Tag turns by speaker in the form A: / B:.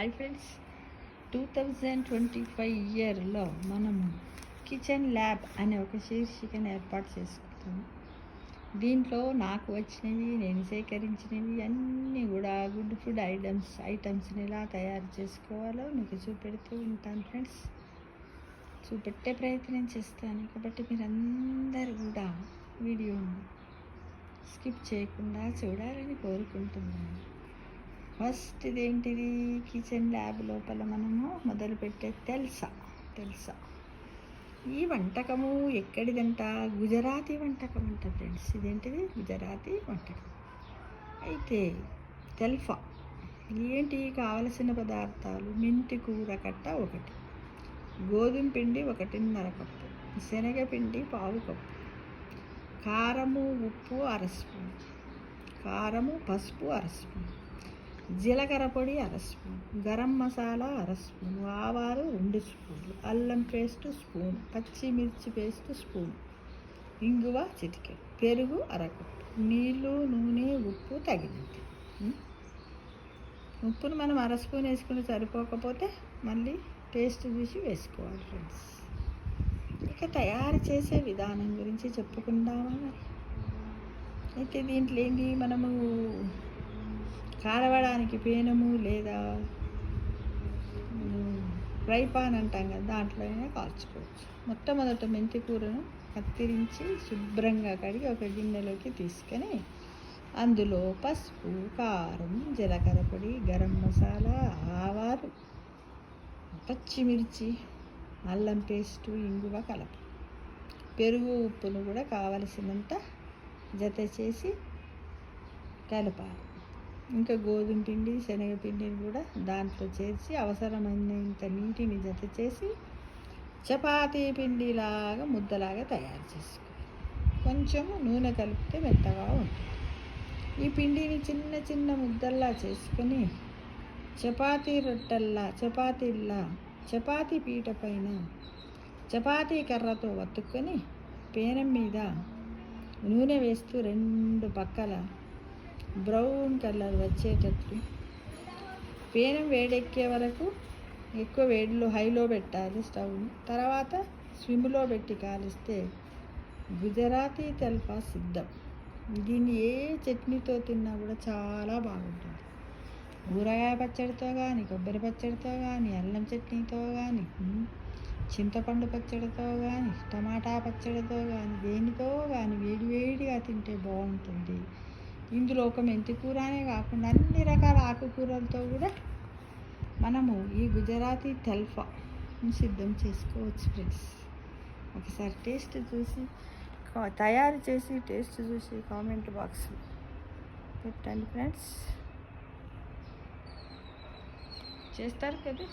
A: Hi friends, 2025 ఇయర్లో మనం kitchen lab అనే ఒక శీర్షికను ఏర్పాటు చేసుకుంటాము. దీంట్లో నాకు వచ్చినవి, నేను సేకరించినవి అన్నీ కూడా గుడ్ ఫుడ్ ఐటమ్స్ని ఎలా తయారు చేసుకోవాలో మీకు చూపెడుతూ ఉంటాను ఫ్రెండ్స్. చూపెట్టే ప్రయత్నం చేస్తాను కాబట్టి మీరందరూ కూడా వీడియోను స్కిప్ చేయకుండా చూడాలని కోరుకుంటున్నాను. ఫస్ట్ ఇదేంటిది, కిచెన్ ల్యాబ్ లోపల మనము మొదలుపెట్టే తెలుసా ఈ వంటకము ఎక్కడిదంట? గుజరాతీ వంటకం అంట ఫ్రెండ్స్. ఇదేంటిది? గుజరాతీ వంటకం. అయితే తెల్ఫా ఏంటి కావలసిన పదార్థాలు? మెంతి కూర కట్ట 1, గోధుమ పిండి 1.5 కప్పు, శనగపిండి 1/2 కప్పు, కారము ఉప్పు 1/2 స్పూన్, కారము పసుపు 1/2 స్పూన్, జీలకర్ర పొడి 1/2 స్పూన్, గరం మసాలా 1/2 స్పూన్, ఆవాలు 2 స్పూన్లు, అల్లం పేస్ట్ స్పూన్, పచ్చిమిర్చి పేస్ట్ స్పూన్, ఇంగువ చిటికెడు, పెరుగు 1/2 కప్పు, నీళ్ళు, నూనె, ఉప్పు తగినంత. ఉప్పును మనం 1/2 స్పూన్ వేసుకుని సరిపోకపోతే మళ్ళీ టేస్ట్ చూసి వేసుకోవాలి ఫ్రెండ్స్. ఇక తయారు చేసే విధానం గురించి చెప్పుకుందామా మరి. అయితే దీంట్లో ఏంటి, మనము కారవడానికి పేనము లేదా ఫ్రై పాన్ అంటాం కదా, దాంట్లో అయినా కాల్చుకోవచ్చు. మొట్టమొదట మెంతి కూరను కత్తిరించి శుభ్రంగా కడిగి ఒక గిన్నెలోకి తీసుకొని అందులో పసుపు, కారం, జీలకర్ర పొడి, గరం మసాలా, ఆవాలు, పచ్చిమిర్చి, అల్లం పేస్టు, ఇంగువ కలప, పెరుగు, ఉప్పును కూడా కావలసినంత జత చేసి కలపాలి. ఇంకా గోధుమ పిండి, శనగపిండిని కూడా దాంట్లో చేర్చి అవసరమైనంత నీటిని జత చేసి చపాతీ పిండిలాగా ముద్దలాగా తయారు చేసుకోవాలి. కొంచెము నూనె కలిపితే మెత్తగా ఉంటుంది. ఈ పిండిని చిన్న చిన్న ముద్దల్లా చేసుకొని చపాతీ పీట పైన చపాతీ కర్రతో వత్తుకొని పేనం మీద నూనె వేస్తూ 2 పక్కల బ్రౌన్ కలర్ వచ్చేటట్లు పేనం వేడెక్కే వరకు ఎక్కువ వేడిలో హైలో పెట్టాలి స్టవ్ని. తర్వాత స్విమ్లో పెట్టి కాలిస్తే గుజరాతీ తెల్ఫా సిద్ధం. దీన్ని ఏ చట్నీతో తిన్నా కూడా చాలా బాగుంటుంది. ఊరగాయ పచ్చడితో కానీ, కొబ్బరి పచ్చడితో కానీ, అల్లం చట్నీతో కానీ, చింతపండు పచ్చడితో కానీ, టమాటా పచ్చడితో కానీ, దేనితో కానీ వేడివేడిగా తింటే బాగుంటుంది. ఇందులో ఒక మెంతి కూరనే కాకుండా అన్ని రకాల ఆకుకూరలతో కూడా మనము ఈ గుజరాతీ తెల్ఫా సిద్ధం చేసుకోవచ్చు ఫ్రెండ్స్. ఒకసారి టేస్ట్ చూసి, తయారు చేసి టేస్ట్ చూసి కామెంట్ బాక్స్లో పెట్టండి ఫ్రెండ్స్. చేస్తారు కదా.